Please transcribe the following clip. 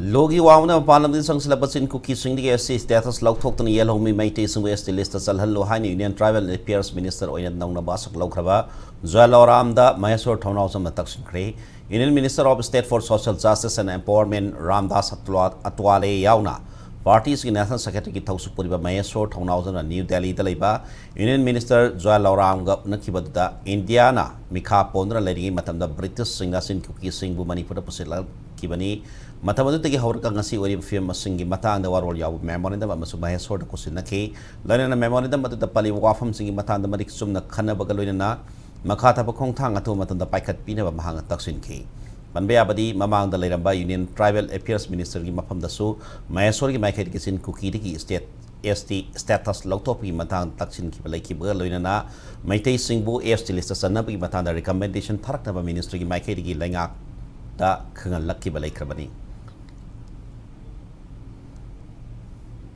Logi Wauna Panam Sanslabas in Kuki Singing SC status Loktok Yellow Me Mates and West Delist Salhalo Hani Union Tribal Affairs Minister Oyan Nabas Lokrava, Jual Oram da Maheshwar Townhouse Mataxin Cray, Union Minister of State for Social Justice and Empowerment Ramdas Atwale Yauna. Parties in National Secretary Tausupuriba Maheshwar Townhouse and New Delhi Daliba, Union Minister Jual Oram Nakibada, Indiana, Mika Pondra Lady Matam the British singers in Kuki Singbu Manipur Pusilla Kibani. Matamadu Horka Nasi or film Singi Mata and the Warrior Yaw Memorandum of Maheshwar Kusinaki, learning a memorandum of the Pali Wafam Singi Mata and the Marik Sumna Kana Bagaluna, Makata Pakong Tanga to Matan the Pikat Pina of Mahanga Taksin Key. Banbeabadi, Mamang the Leramba Union Tribal Affairs Minister Mapam the Su, Maheshwar Maket in Kuki State ST status Lotopi Matan Taksin Kipalaki Berluna, Maite Singbu ST list Sanabi Matan the recommendation Taraknava Ministry Maketi Langa da Kangal Lucky Balay Krabani.